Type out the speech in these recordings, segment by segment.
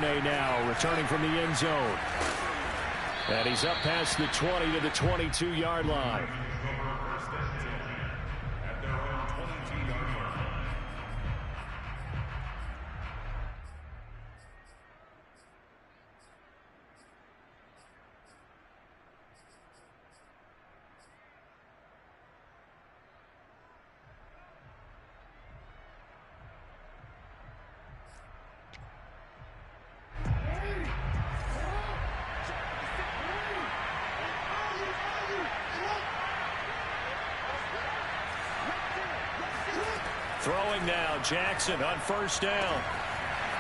Duvernay now returning from the end zone. And he's up past the 20 to the 22-yard line. Throwing now, Jackson on first down.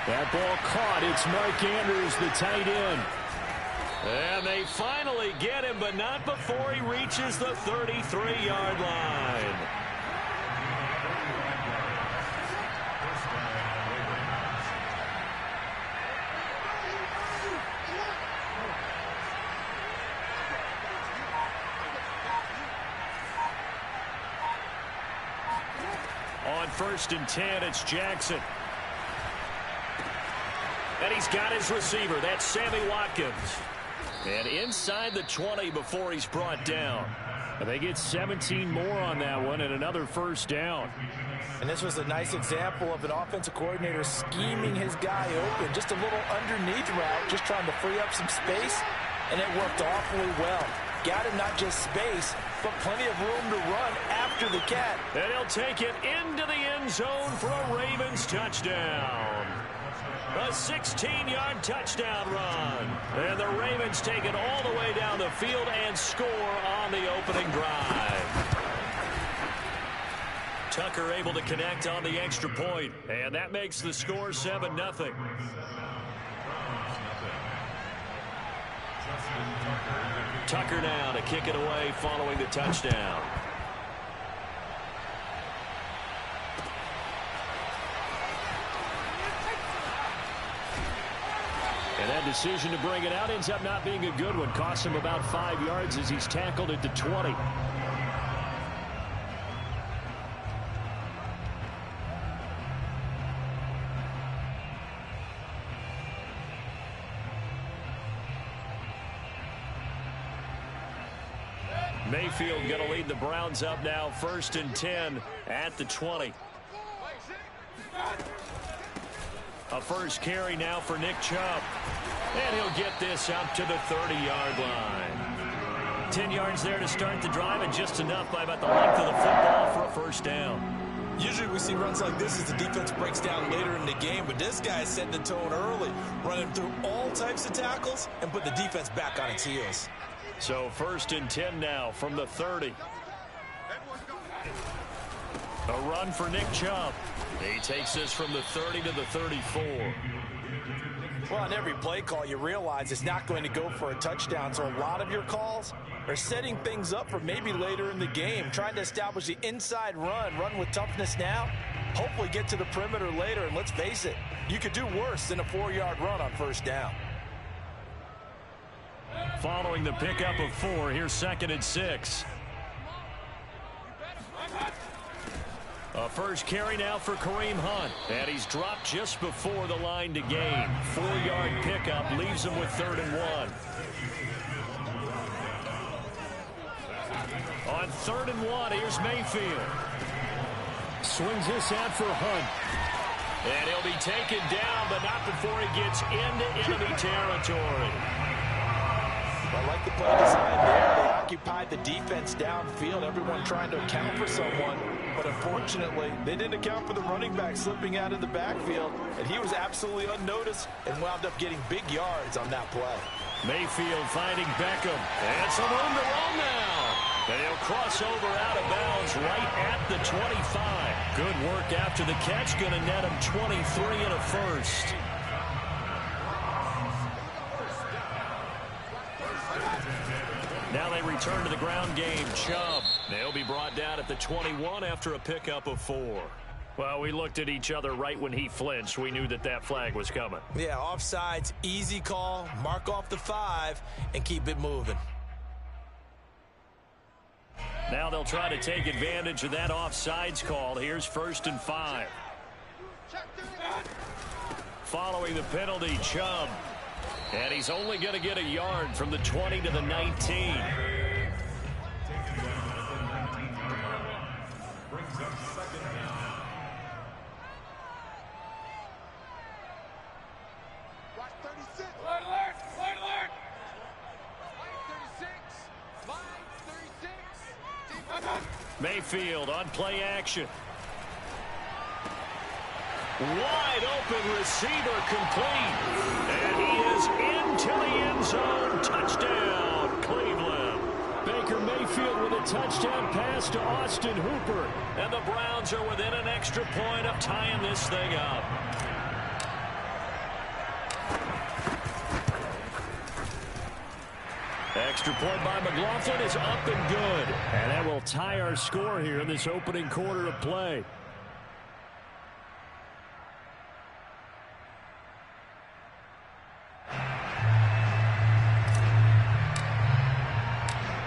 That ball caught. It's Mark Andrews, the tight end. And they finally get him, but not before he reaches the 33-yard line. On 1st and 10, it's Jackson. And he's got his receiver. That's Sammy Watkins. And inside the 20 before he's brought down. And they get 17 more on that one and another first down. And this was a nice example of an offensive coordinator scheming his guy open. Just a little underneath route, just trying to free up some space. And it worked awfully well. Got him not just space, but plenty of room to run after the cat. And he'll take it into the end zone for a Ravens touchdown. A 16-yard touchdown run. And the Ravens take it all the way down the field and score on the opening drive. Tucker able to connect on the extra point. And that makes the score 7-0. Tucker now to kick it away following the touchdown. And that decision to bring it out ends up not being a good one. Costs him about 5 yards as he's tackled at the 20. Mayfield going to lead the Browns up now, 1st and 10 at the 20. A first carry now for Nick Chubb. And he'll get this out to the 30-yard line. 10 yards there to start the drive, and just enough by about the length of the football for a first down. Usually we see runs like this as the defense breaks down later in the game, but this guy is setting the tone early, running through all types of tackles and put the defense back on its heels. So 1st and 10 now from the 30. A run for Nick Chubb. He takes this from the 30 to the 34. Well, on every play call, you realize it's not going to go for a touchdown. So a lot of your calls are setting things up for maybe later in the game, trying to establish the inside run with toughness now, hopefully get to the perimeter later. And let's face it, you could do worse than a 4-yard run on first down. Following the pickup of 4, here's 2nd and 6. A first carry now for Kareem Hunt. And he's dropped just before the line to gain. 4-yard pickup leaves him with 3rd and 1. On 3rd and 1, here's Mayfield. Swings this out for Hunt. And he'll be taken down, but not before he gets into enemy territory. I like the play design there. They occupied the defense downfield, everyone trying to account for someone. But unfortunately, they didn't account for the running back slipping out of the backfield, and he was absolutely unnoticed and wound up getting big yards on that play. Mayfield finding Beckham. And some room to roll now. And he'll cross over out of bounds right at the 25. Good work after the catch. Going to net him 23 and a first. Now they return to the ground game. Chubb. They'll be brought down at the 21 after a pickup of 4. Well, we looked at each other right when he flinched. We knew that that flag was coming. Yeah, offsides, easy call. Mark off the 5 and keep it moving. Now they'll try to take advantage of that offsides call. Here's 1st and 5. following the penalty, Chubb. And he's only going to get a yard from the 20 to the 19. Mayfield on play action. Wide open receiver complete. And he is into the end zone. Touchdown, Cleveland. Baker Mayfield with a touchdown pass to Austin Hooper. And the Browns are within an extra point of tying this thing up. Extra point by McLaughlin is up and good. And that will tie our score here in this opening quarter of play.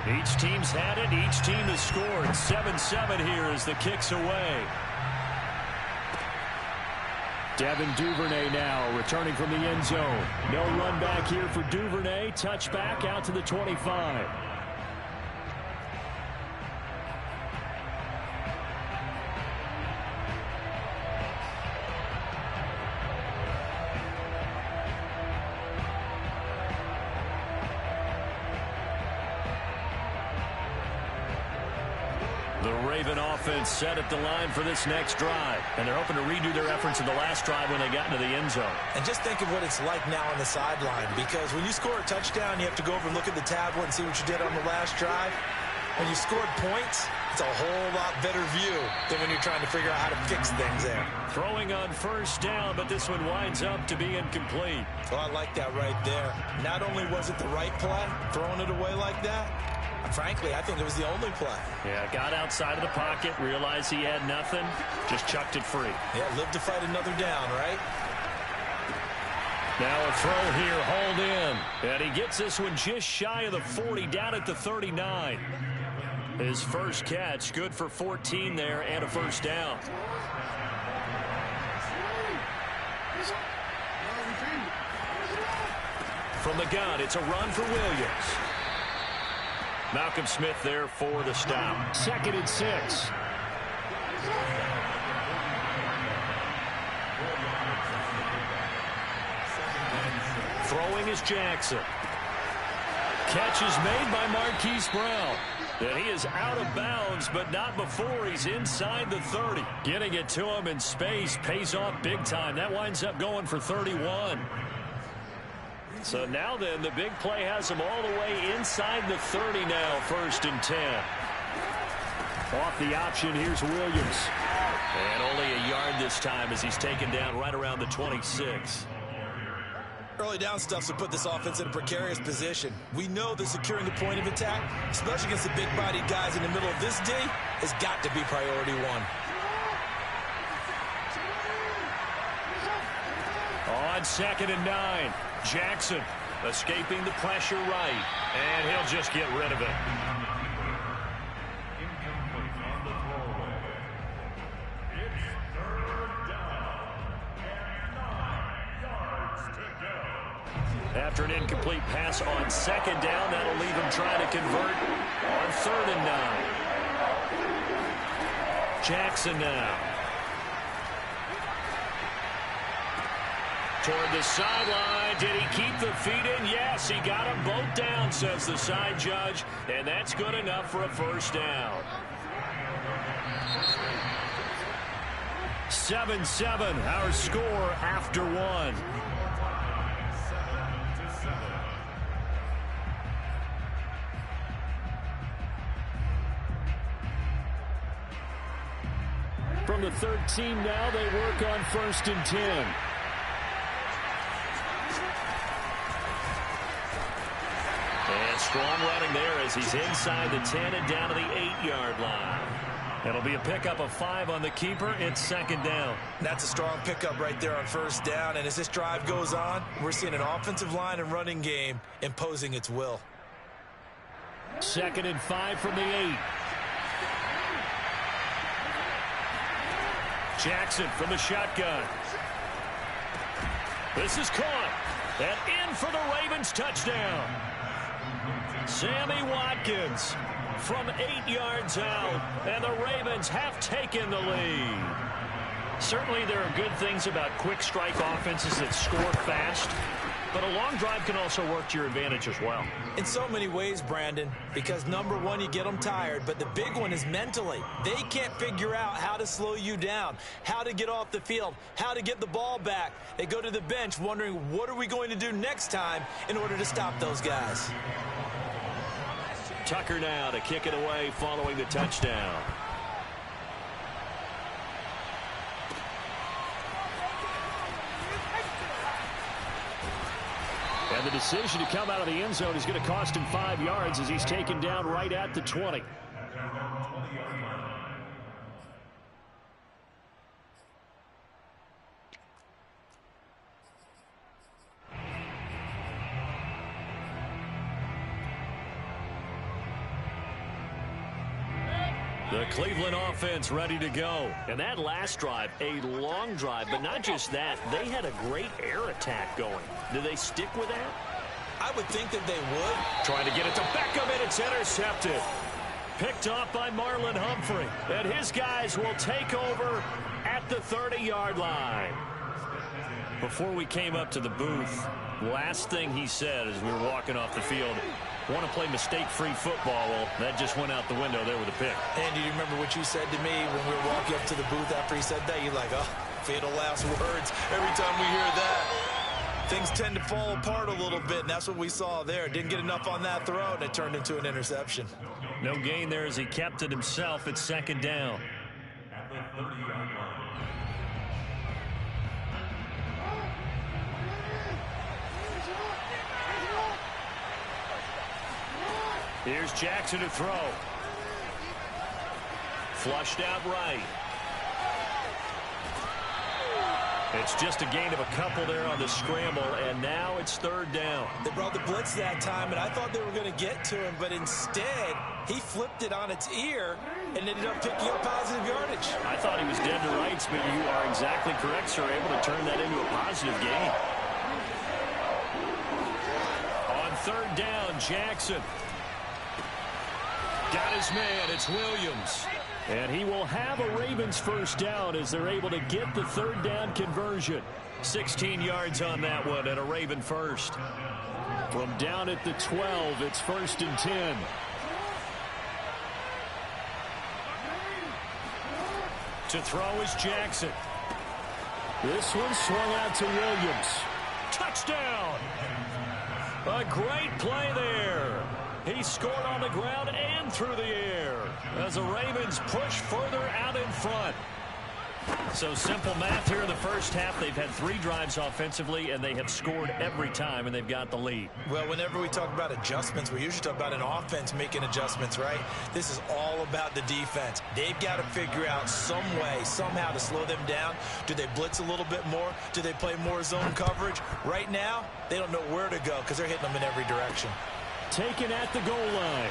Each team's had it. Each team has scored. 7-7 here as the kick's away. Devin Duvernay now returning from the end zone. No run back here for Duvernay. Touchback out to the 25. The Raven offense set at the line for this next drive. And they're hoping to redo their efforts in the last drive when they got into the end zone. And just think of what it's like now on the sideline. Because when you score a touchdown, you have to go over and look at the tablet and see what you did on the last drive. When you scored points, it's a whole lot better view than when you're trying to figure out how to fix things there. Throwing on first down, but this one winds up to be incomplete. Oh, I like that right there. Not only was it the right play, throwing it away like that, frankly, I think it was the only play. Yeah, got outside of the pocket, realized he had nothing, just chucked it free. Yeah, live to fight another down, right? Now a throw here, hauled in. And he gets this one just shy of the 40, down at the 39. His first catch, good for 14 there and a first down. From the gun, it's a run for Williams. Malcolm Smith there for the stop. 2nd and 6. Throwing is Jackson. Catch is made by Marquise Brown. And he is out of bounds, but not before he's inside the 30. Getting it to him in space pays off big time. That winds up going for 31. So now then, the big play has him all the way inside the 30 now, 1st and 10. Off the option, here's Williams. And only a yard this time as he's taken down right around the 26. Early down stuffs will put this offense in a precarious position. We know that securing the point of attack, especially against the big-bodied guys in the middle of this D, has got to be priority one. On 2nd and 9, Jackson escaping the pressure right, and he'll just get rid of it. After an incomplete pass on 2nd down, that'll leave him trying to convert on 3rd and 9. Jackson now. Toward the sideline. Did he keep the feet in? Yes, he got them both down, says the side judge. And that's good enough for a first down. 7-7, our score after 1. From the 13 now, they work on 1st and 10. And strong running there as he's inside the 10 and down to the 8-yard line. It'll be a pickup of 5 on the keeper. It's 2nd down. That's a strong pickup right there on 1st down. And as this drive goes on, we're seeing an offensive line and running game imposing its will. 2nd and 5 from the 8. Jackson from the shotgun. This is caught. And in for the Ravens touchdown. Sammy Watkins from 8 yards out. And the Ravens have taken the lead. Certainly there are good things about quick strike offenses that score fast. But a long drive can also work to your advantage as well. In so many ways, Brandon, because number one, you get them tired, but the big one is mentally. They can't figure out how to slow you down, how to get off the field, how to get the ball back. They go to the bench wondering, what are we going to do next time in order to stop those guys? Tucker now to kick it away following the touchdown. And the decision to come out of the end zone is going to cost him 5 yards as he's taken down right at the 20. The Cleveland offense ready to go. And that last drive, a long drive, but not just that. They had a great air attack going. Do they stick with that? I would think that they would. Trying to get it to Beckham, and it's intercepted. Picked off by Marlon Humphrey. And his guys will take over at the 30-yard line. Before we came up to the booth, last thing he said as we were walking off the field, want to play mistake-free football. Well, that just went out the window there with a pick. And do you remember what you said to me when we were walking up to the booth after he said that? You're like, oh, fatal last words. Every time we hear that, things tend to fall apart a little bit, and that's what we saw there. Didn't get enough on that throw, and it turned into an interception. No gain there as he kept it himself at second down. Here's Jackson to throw. Flushed out right. It's just a gain of a couple there on the scramble, and now it's third down. They brought the blitz that time, and I thought they were going to get to him, but instead, he flipped it on its ear and ended up picking up positive yardage. I thought he was dead to rights, but you are exactly correct, sir. Able to turn that into a positive gain. On third down, Jackson. Got his man. It's Williams. And he will have a Ravens first down as they're able to get the third down conversion. 16 yards on that one and a Raven first. From down at the 12, it's 1st and 10. To throw is Jackson. This one swung out to Williams. Touchdown! A great play there. He scored on the ground and through the air as the Ravens push further out in front. So simple math here in the first half. They've had 3 drives offensively, and they have scored every time, and they've got the lead. Well, whenever we talk about adjustments, we usually talk about an offense making adjustments, right? This is all about the defense. They've got to figure out some way, somehow to slow them down. Do they blitz a little bit more? Do they play more zone coverage? Right now, they don't know where to go because they're hitting them in every direction. Taken at the goal line.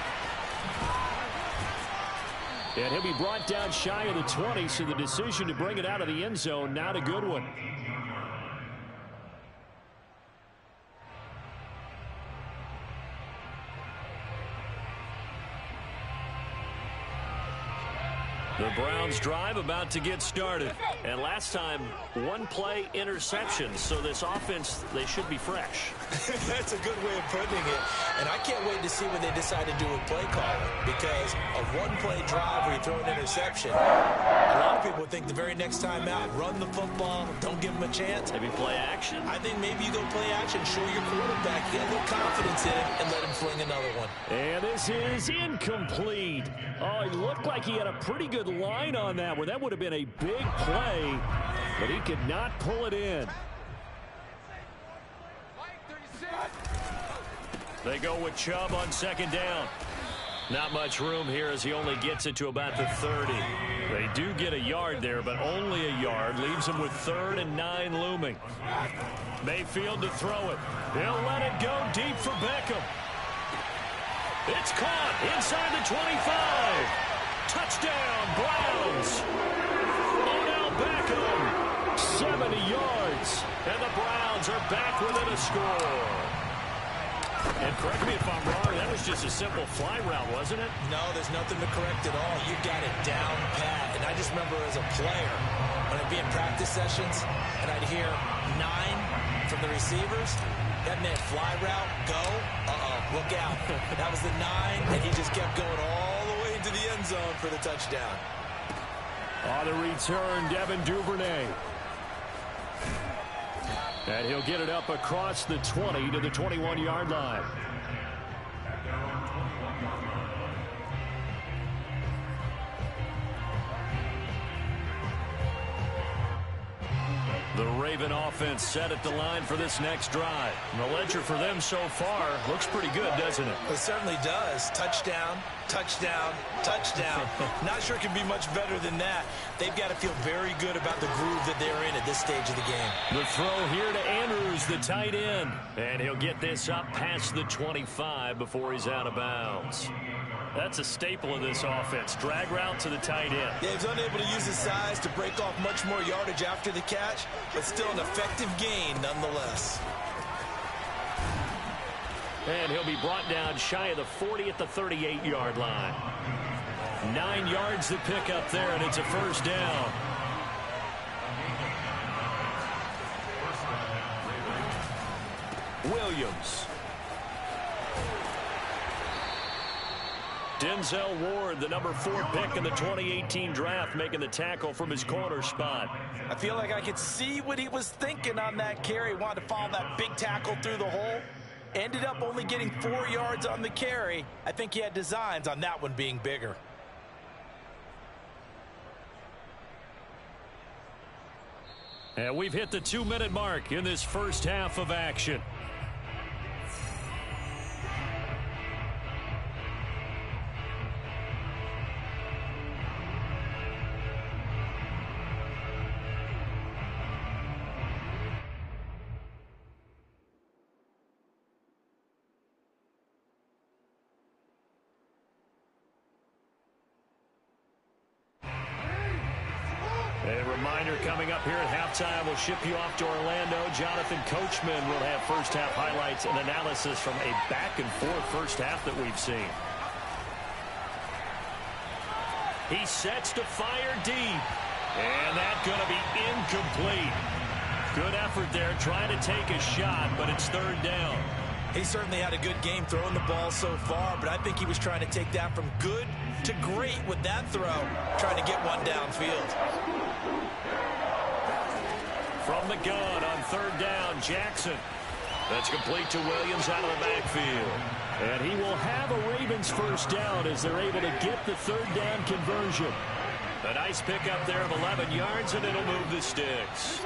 And he'll be brought down shy of the 20, so the decision to bring it out of the end zone, not a good one. The Browns drive about to get started. And last time, 1 play interception. So this offense, they should be fresh. That's a good way of putting it. And I can't wait to see what they decide to do with play calling. Because a 1-play drive where you throw an interception, a lot of people think the very next time out, run the football, don't give them a chance. Maybe play action? I think maybe you go play action, show your quarterback, get a little confidence in him, and let him fling another one. And this is incomplete. Oh, it looked like he had a pretty good line on that one. That would have been a big play, but he could not pull it in. They go with Chubb on second down. Not much room here as he only gets it to about the 30. They do get a yard there, but only a yard. Leaves him with 3rd and 9 looming. Mayfield to throw it. He'll let it go deep for Beckham. It's caught inside the 25. Touchdown, Browns. Odell Beckham 70 yards. And the Browns are back within a score. And correct me if I'm wrong, that was just a simple fly route, wasn't it? No, there's nothing to correct at all. You got it down pat. And I just remember as a player, when I'd be in practice sessions, and I'd hear 9 from the receivers, that meant fly route, go, look out. That was the 9, and he just kept going all the way into the end zone for the touchdown. On the return, Devin Duvernay. And he'll get it up across the 20 to the 21-yard line. The Raven offense set at the line for this next drive. And the ledger for them so far looks pretty good, doesn't it? It certainly does. Touchdown, touchdown, touchdown. Not sure it can be much better than that. They've got to feel very good about the groove that they're in at this stage of the game. The throw here to Andrews, the tight end. And he'll get this up past the 25 before he's out of bounds. That's a staple of this offense. Drag route to the tight end. Yeah, he's unable to use his size to break off much more yardage after the catch, but still an effective gain nonetheless. And he'll be brought down shy of the 40 at the 38-yard line. 9 yards to pick up there, and it's a first down. Williams. Denzel Ward, the number 4 pick in the 2018 draft, making the tackle from his corner spot. I feel like I could see what he was thinking on that carry. Wanted to follow that big tackle through the hole. Ended up only getting 4 yards on the carry. I think he had designs on that one being bigger. And we've hit the 2-minute mark in this first half of action. A reminder coming up here at halftime, we'll ship you off to Orlando. Jonathan Coachman will have first half highlights and analysis from a back-and-forth first half that we've seen. He sets to fire deep. And that's going to be incomplete. Good effort there trying to take a shot, but it's third down. He certainly had a good game throwing the ball so far, but I think he was trying to take that from good to great with that throw, trying to get one downfield. From the gun on third down, Jackson. That's complete to Williams out of the backfield. And he will have a Ravens first down as they're able to get the third down conversion. A nice pickup there of 11 yards, and it'll move the sticks.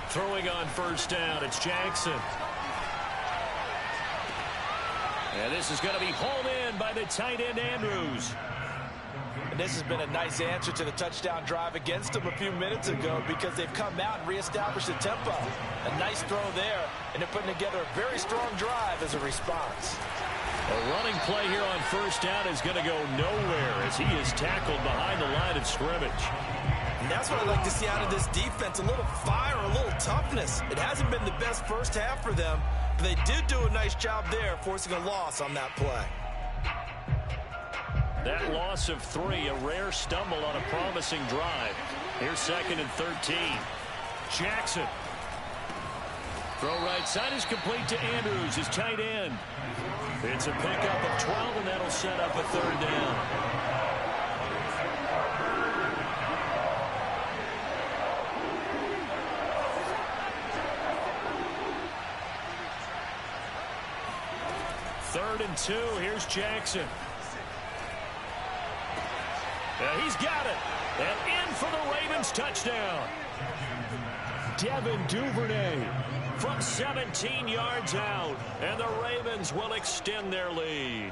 Throwing on first down, it's Jackson. And this is going to be hauled in by the tight end, Andrews. And this has been a nice answer to the touchdown drive against them a few minutes ago because they've come out and reestablished the tempo. A nice throw there, and they're putting together a very strong drive as a response. A running play here on first down is going to go nowhere as he is tackled behind the line of scrimmage. And that's what I'd like to see out of this defense, a little fire, a little toughness. It hasn't been the best first half for them, but they did do a nice job there, forcing a loss on that play. That loss of 3, a rare stumble on a promising drive. Here's 2nd and 13. Jackson. Throw right side is complete to Andrews, his tight end. It's a pickup of 12, and that'll set up a third down. Third and 2, here's Jackson. He's got it. And in for the Ravens touchdown. Devin Duvernay from 17 yards out. And the Ravens will extend their lead.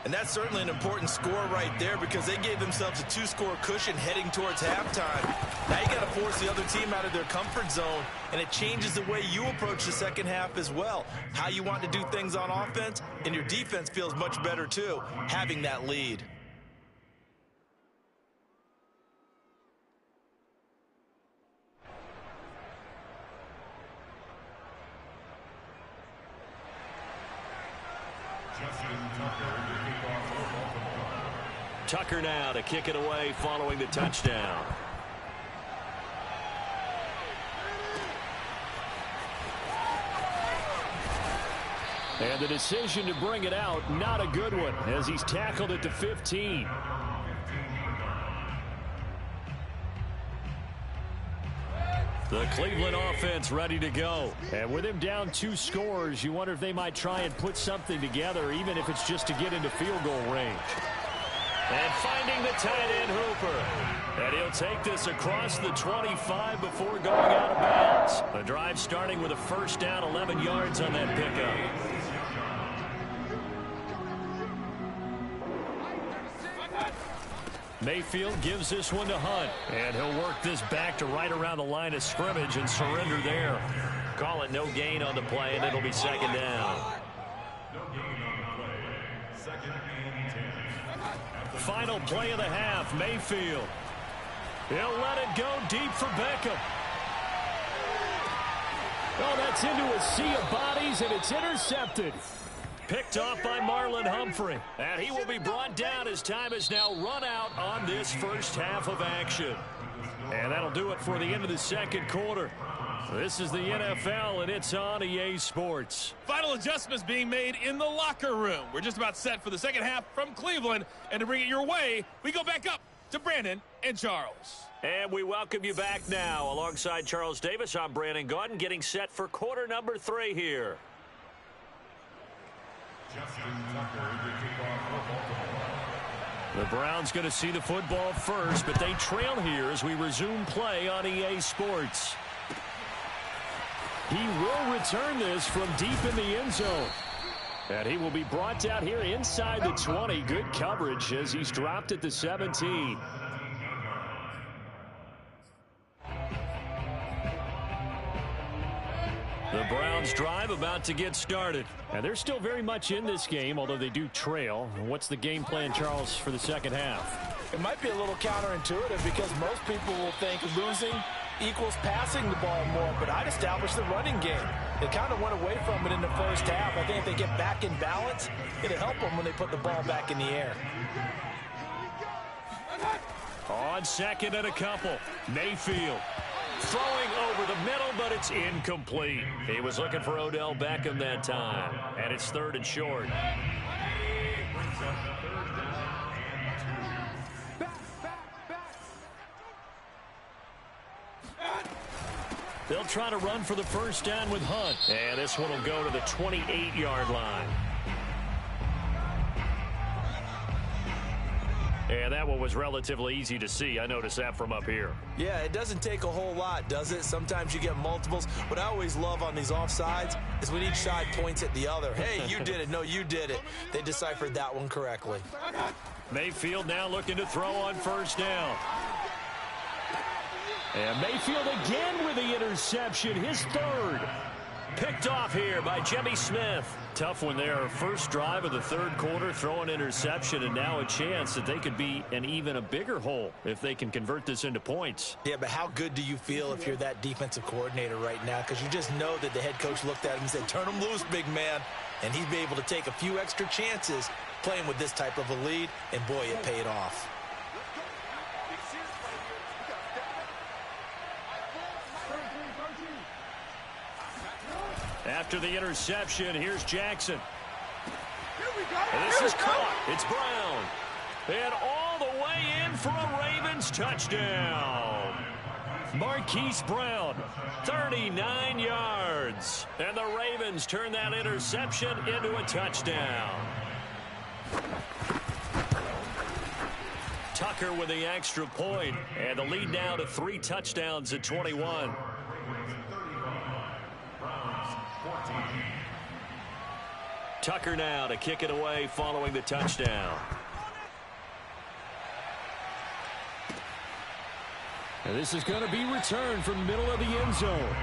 And that's certainly an important score right there because they gave themselves a 2-score cushion heading towards halftime. Now you got to force the other team out of their comfort zone, and it changes the way you approach the second half as well. How you want to do things on offense, and your defense feels much better too, having that lead. Tucker now to kick it away following the touchdown. And the decision to bring it out, not a good one, as he's tackled at the 15. The Cleveland offense ready to go. And with him down 2 scores, you wonder if they might try and put something together, even if it's just to get into field goal range. And finding the tight end Hooper. And he'll take this across the 25 before going out of bounds. The drive starting with a first down, 11 yards on that pickup. Mayfield gives this one to Hunt. And he'll work this back to right around the line of scrimmage and surrender there. Call it no gain on the play, and it'll be second down. Final play of the half, Mayfield. He'll let it go deep for Beckham. Oh, that's into a sea of bodies, and it's intercepted. Picked off by Marlon Humphrey. And he will be brought down as time has now run out on this first half of action. And that'll do it for the end of the second quarter. This is the NFL, and it's on EA Sports. Final adjustments being made in the locker room. We're just about set for the second half from Cleveland. And to bring it your way, we go back up to Brandon and Charles. And we welcome you back now. Alongside Charles Davis, I'm Brandon Gaudin, getting set for quarter number 3 here. The Browns going to see the football first, but they trail here as we resume play on EA Sports. He will return this from deep in the end zone. And he will be brought down here inside the 20. Good coverage as he's dropped at the 17. The Browns drive about to get started. And they're still very much in this game, although they do trail. What's the game plan, Charles, for the second half? It might be a little counterintuitive because most people will think losing equals passing the ball more, but I'd establish the running game. They kind of went away from it in the first half. I think if they get back in balance, it'll help them when they put the ball back in the air. On second and a couple, Mayfield. Throwing over the middle, but it's incomplete. He was looking for Odell Beckham that time. And it's third and short. They'll try to run for the first down with Hunt. And this one will go to the 28-yard line. And that one was relatively easy to see. I noticed that from up here. Yeah, it doesn't take a whole lot, does it? Sometimes you get multiples. What I always love on these offsides is when each side points at the other. Hey, you did it. No, you did it. They deciphered that one correctly. Mayfield now looking to throw on first down. And Mayfield again with the interception, his third. Picked off here by Jimmy Smith. Tough one there. First drive of the third quarter, throw an interception, and now a chance that they could be in even a bigger hole if they can convert this into points. Yeah, but how good do you feel if you're that defensive coordinator right now? Because you just know that the head coach looked at him and said, turn him loose, big man. And he'd be able to take a few extra chances playing with this type of a lead, and boy, it paid off. After the interception, here's Jackson. And this is caught. It's Brown. And all the way in for a Ravens touchdown. Marquise Brown, 39 yards. And the Ravens turn that interception into a touchdown. Tucker with the extra point. And the lead now to 3 touchdowns at 21. Tucker now to kick it away following the touchdown. And this is going to be returned from the middle of the end zone.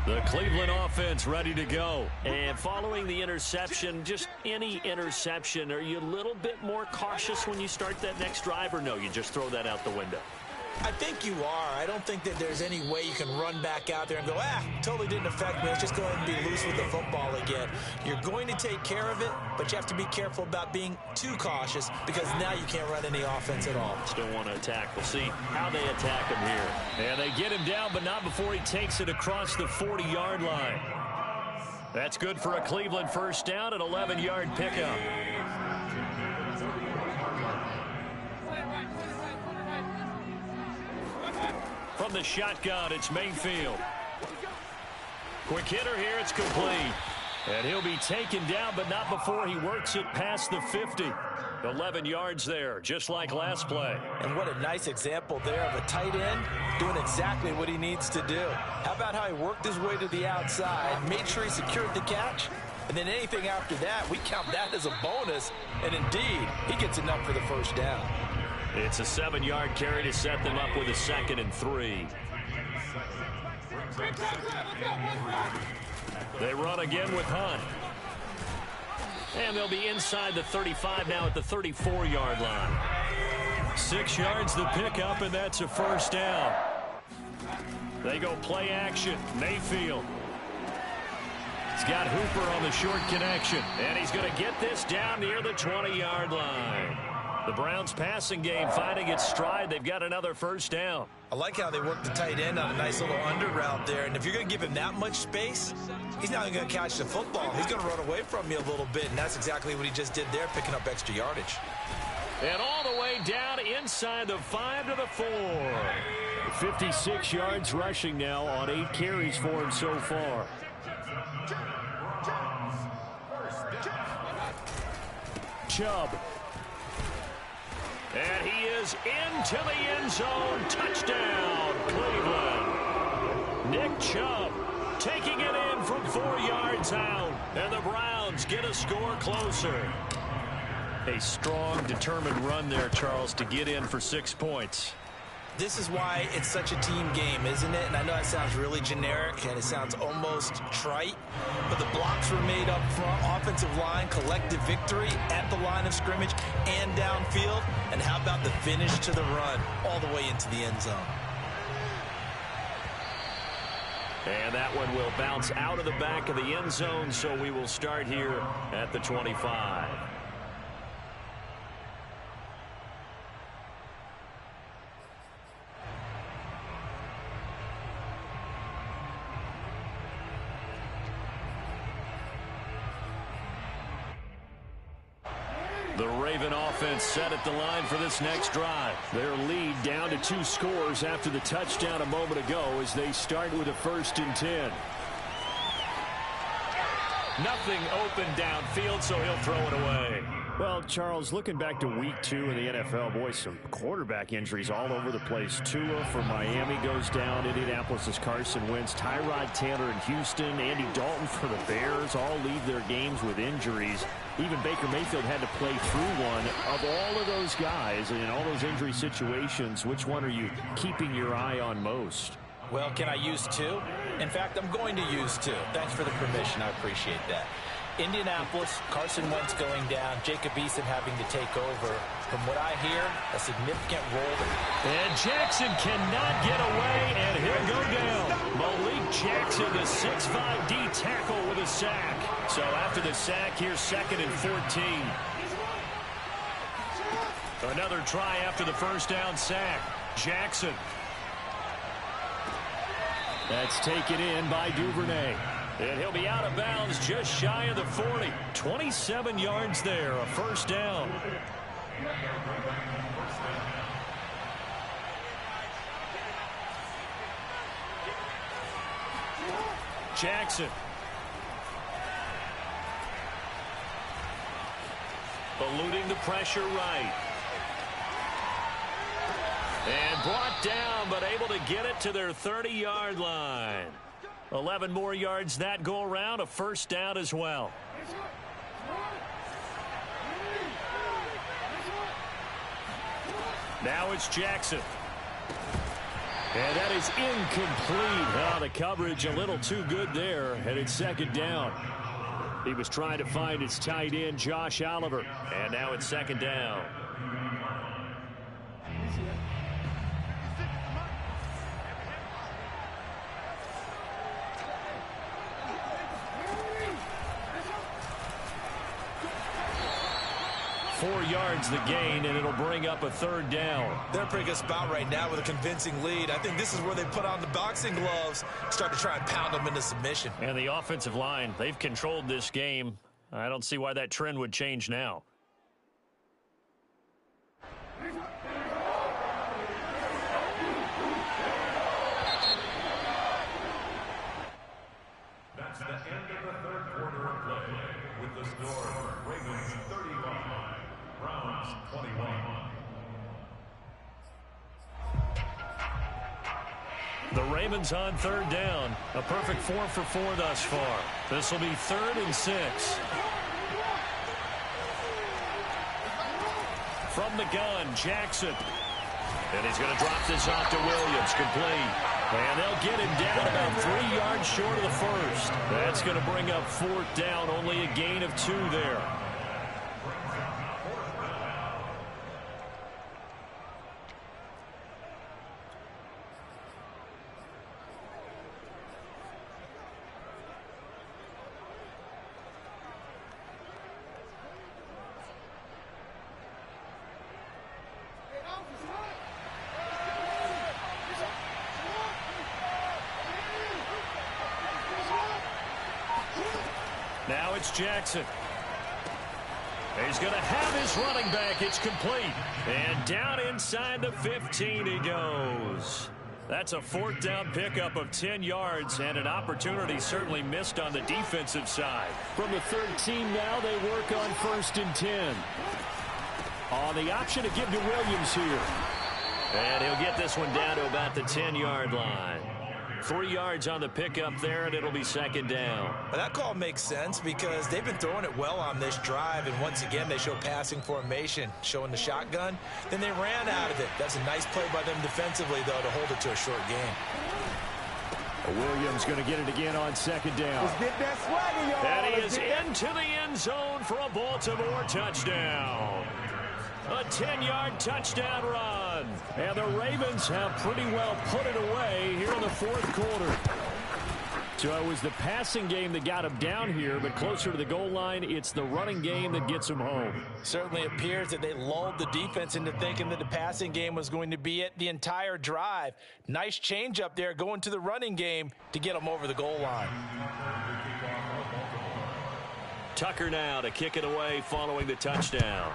The Cleveland offense ready to go. And following the interception, just any interception, are you a little bit more cautious when you start that next drive, or no, you just throw that out the window? I think you are. I don't think that there's any way you can run back out there and go, totally didn't affect me. Let's just go ahead and be loose with the football again. You're going to take care of it, but you have to be careful about being too cautious because now you can't run any offense at all. Still want to attack. We'll see how they attack him here. And they get him down, but not before he takes it across the 40-yard line. That's good for a Cleveland first down, an 11-yard pickup. From the shotgun, it's Mayfield. Quick hitter here, it's complete. And he'll be taken down, but not before he works it past the 50. 11 yards there, just like last play. And what a nice example there of a tight end doing exactly what he needs to do. How about how he worked his way to the outside, made sure he secured the catch, and then anything after that, we count that as a bonus. And indeed, he gets enough for the first down. It's a 7-yard carry to set them up with a 2nd and 3. They run again with Hunt. And they'll be inside the 35 now at the 34-yard line. 6 yards the pickup, and that's a first down. They go play action. Mayfield. He's got Hooper on the short connection. And he's going to get this down near the 20-yard line. The Browns passing game finding its stride. They've got another first down. I like how they work the tight end on a nice little under route there. And if you're going to give him that much space, he's not going to catch the football. He's going to run away from you a little bit. And that's exactly what he just did there, picking up extra yardage. And all the way down inside the 5 to the 4. 56 yards rushing now on 8 carries for him so far. Chubb. And he is into the end zone. Touchdown, Cleveland. Nick Chubb taking it in from 4 yards out. And the Browns get a score closer. A strong, determined run there, Charles, to get in for 6 points. This is why it's such a team game, isn't it? And I know that sounds really generic and it sounds almost trite, but the blocks were made up front, offensive line, collective victory at the line of scrimmage and downfield. And how about the finish to the run all the way into the end zone? And that one will bounce out of the back of the end zone, so we will start here at the 25. The Raven offense set at the line for this next drive. Their lead down to 2 scores after the touchdown a moment ago as they start with a 1st and 10. Nothing open downfield, so he'll throw it away. Well, Charles, looking back to week 2 in the NFL, boy, some quarterback injuries all over the place. Tua for Miami goes down. Indianapolis' Carson Wentz. Tyrod Taylor in Houston. Andy Dalton for the Bears all leave their games with injuries. Even Baker Mayfield had to play through one. Of all of those guys in all those injury situations, which one are you keeping your eye on most? Well, can I use 2? In fact, I'm going to use 2. Thanks for the permission. I appreciate that. Indianapolis, Carson Wentz going down, Jacob Eason having to take over. From what I hear, a significant role. And Jackson cannot get away, and he'll go down. Malik Jackson, the 6'5" D tackle with a sack. So after the sack, here's 2nd and 14. Another try after the first down sack. Jackson. That's taken in by Duvernay. And he'll be out of bounds just shy of the 40. 27 yards there, a first down. Jackson. Eluding the pressure right. And brought down, but able to get it to their 30-yard line. 11 more yards that go around, a first down as well. Now it's Jackson. And that is incomplete. The coverage a little too good there, and it's 2nd down. He was trying to find his tight end, Josh Oliver, and now it's 2nd down. 4 yards the gain, and it'll bring up a 3rd down. They're in a pretty good spot right now with a convincing lead. I think this is where they put on the boxing gloves, start to try and pound them into submission. And the offensive line, they've controlled this game. I don't see why that trend would change now. That's the end of the 3rd quarter of play, with the score Ravens 35, Browns 21. The Ravens on 3rd down. A perfect 4 for 4 thus far. This will be 3rd and 6. From the gun, Jackson. And he's going to drop this off to Williams, complete. And they'll get him down about 3 yards short of the first. That's going to bring up 4th down, only a gain of 2 there. Now it's Jackson. He's going to have his running back. It's complete. And down inside the 15 he goes. That's a 4th down pickup of 10 yards and an opportunity certainly missed on the defensive side. From the 13 now, they work on 1st and 10. On the option to give to Williams here. And he'll get this one down to about the 10-yard line. 3 yards on the pickup there, and it'll be 2nd down. Well, that call makes sense because they've been throwing it well on this drive, and once again, they show passing formation, showing the shotgun. Then they ran out of it. That's a nice play by them defensively, though, to hold it to a short gain. Williams going to get it again on 2nd down. Let's get that swagger, y'all. And he is into the end zone for a Baltimore touchdown. A 10-yard touchdown run. And the Ravens have pretty well put it away here in the 4th quarter. So it was the passing game that got him down here, but closer to the goal line, it's the running game that gets him home. Certainly appears that they lulled the defense into thinking that the passing game was going to be it the entire drive. Nice change up there going to the running game to get them over the goal line. Tucker now to kick it away following the touchdown.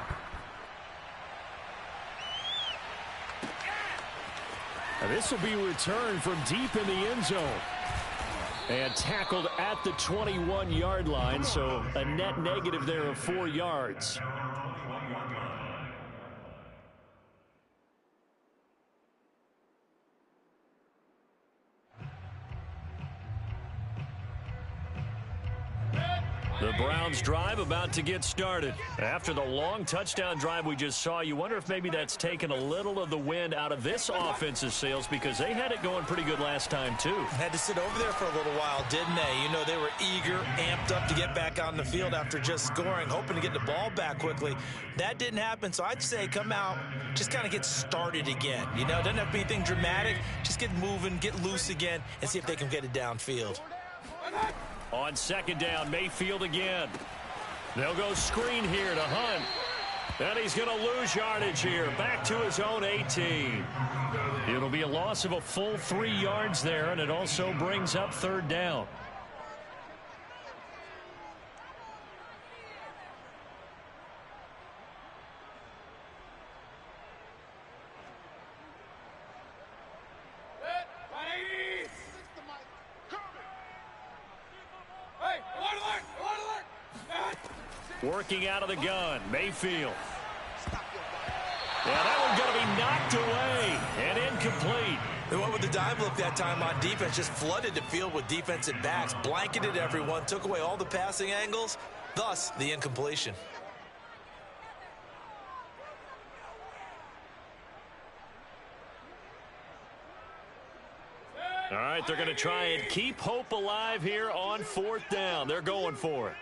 Now this will be returned from deep in the end zone. And tackled at the 21-yard line, so a net negative there of 4 yards. The Browns drive about to get started. After the long touchdown drive we just saw, you wonder if maybe that's taken a little of the wind out of this offensive sails because they had it going pretty good last time too. Had to sit over there for a little while, didn't they? You know, they were eager, amped up to get back on the field after just scoring, hoping to get the ball back quickly. That didn't happen, so I'd say come out, just kind of get started again. You know, doesn't have to be anything dramatic. Just get moving, get loose again, and see if they can get it downfield. On 2nd down, Mayfield again. They'll go screen here to Hunt. And he's going to lose yardage here. Back to his own 18. It'll be a loss of a full 3 yards there, and it also brings up 3rd down. Working out of the gun, Mayfield. Yeah, that one's going to be knocked away and incomplete. They went with the dime look that time on defense, just flooded the field with defensive backs, blanketed everyone, took away all the passing angles, thus the incompletion. All right, they're going to try and keep hope alive here on 4th down. They're going for it.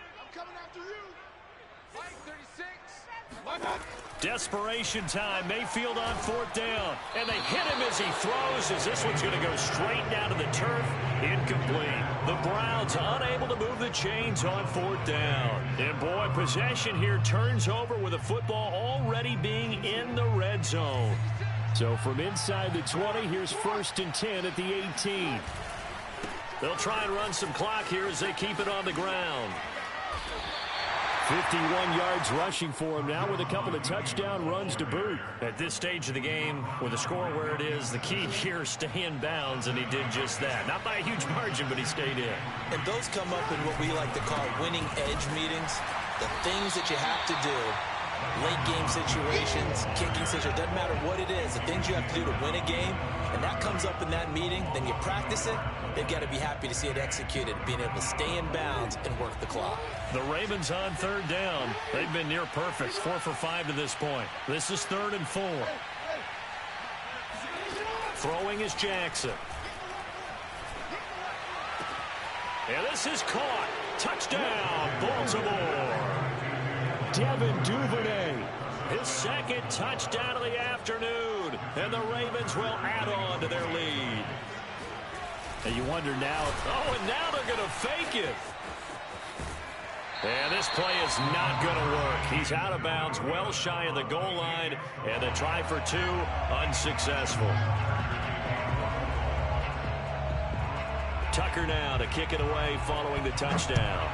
Desperation time. Mayfield on 4th down. And they hit him as he throws, as this one's going to go straight down to the turf. Incomplete. The Browns unable to move the chains on 4th down. And boy, possession here turns over with the football already being in the red zone. So from inside the 20, here's 1st and 10 at the 18. They'll try and run some clock here as they keep it on the ground. 51 yards rushing for him now with a couple of touchdown runs to boot. At this stage of the game, with the score where it is, the key here is stay in bounds, and he did just that. Not by a huge margin, but he stayed in. And those come up in what we like to call winning edge meetings. The things that you have to do, late game situations, kicking situations, doesn't matter what it is, the things you have to do to win a game, and that comes up in that meeting, then you practice it. They've got to be happy to see it executed, being able to stay in bounds and work the clock. The Ravens on 3rd down. They've been near perfect, 4 for 5 to this point. This is 3rd and 4. Throwing is Jackson. And this is caught. Touchdown, Baltimore. Devin Duvernay. His 2nd touchdown of the afternoon. And the Ravens will add on to their lead. And you wonder now. Oh, and now they're going to fake it. And this play is not going to work. He's out of bounds, well shy of the goal line. And the try for 2, unsuccessful. Tucker now to kick it away following the touchdown.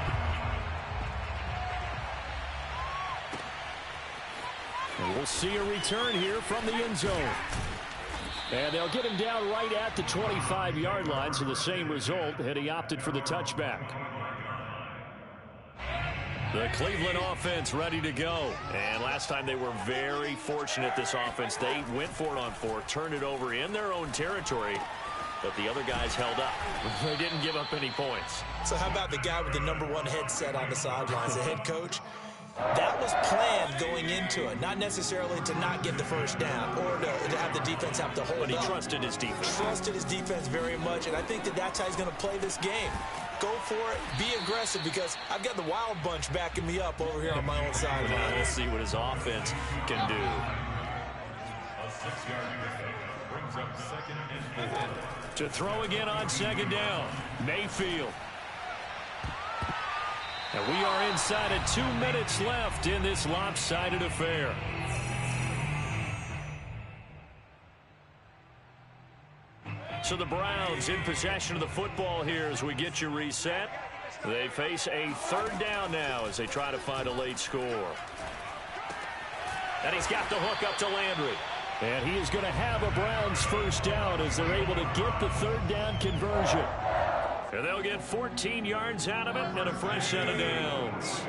And we'll see a return here from the end zone. And they'll get him down right at the 25-yard line, so the same result, and he opted for the touchback. The Cleveland offense ready to go. And last time they were very fortunate, this offense. They went for it on 4, turned it over in their own territory, but the other guys held up. They didn't give up any points. So how about the guy with the #1 headset on the sidelines, the head coach? That was planned going into it, not necessarily to not get the first down or to have the defense have to hold up. But he trusted his defense. Trusted his defense very much, and I think that's how he's going to play this game. Go for it, be aggressive, because I've got the wild bunch backing me up over here on my own side. We'll see what his offense can do. A 6-yard pickup brings up 2nd and 4. To throw again on 2nd down, Mayfield. And we are inside of 2 minutes left in this lopsided affair. So the Browns in possession of the football here as we get you reset. They face a 3rd down now as they try to find a late score. And he's got the hook up to Landry. And he is going to have a Browns 1st down as they're able to get the 3rd down conversion. And they'll get 14 yards out of it and a fresh set of downs.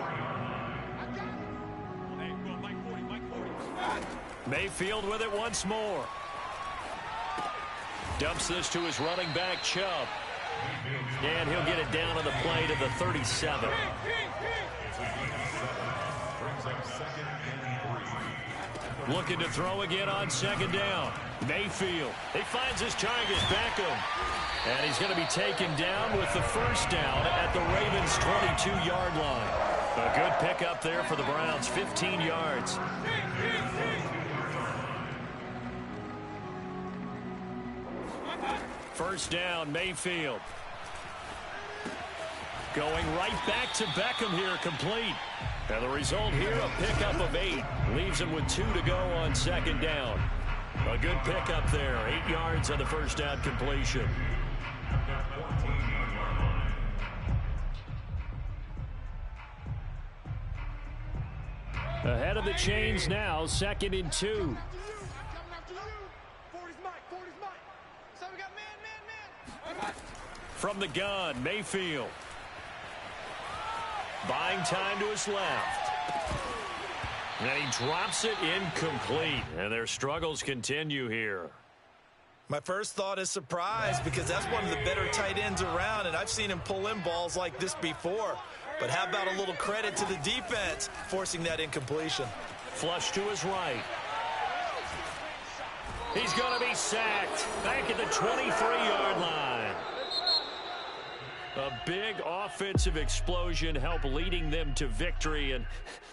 Mayfield with it once more. Dumps this to his running back, Chubb. And he'll get it down on the play to the 37. Looking to throw again on 2nd down. Mayfield. He finds his target, Beckham. And he's going to be taken down with the 1st down at the Ravens' 22-yard line. A good pickup there for the Browns, 15 yards. First down, Mayfield. Going right back to Beckham here, complete. And the result here, a pickup of 8. Leaves him with 2 to go on 2nd down. A good pickup there, 8 yards on the first down completion. Ahead of the chains now, 2nd and 2. From the gun, Mayfield. Buying time to his left. And he drops it incomplete. And their struggles continue here. My first thought is surprise, because that's one of the better tight ends around, and I've seen him pull in balls like this before. But how about a little credit to the defense forcing that incompletion? Flush to his right. He's going to be sacked back at the 23-yard line. A big offensive explosion helped leading them to victory. And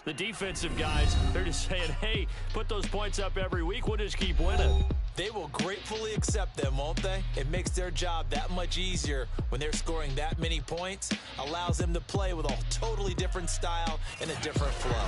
the defensive guys, they're just saying, hey, put those points up every week. We'll just keep winning. They will gratefully accept them, won't they? It makes their job that much easier when they're scoring that many points. Allows them to play with a totally different style and a different flow.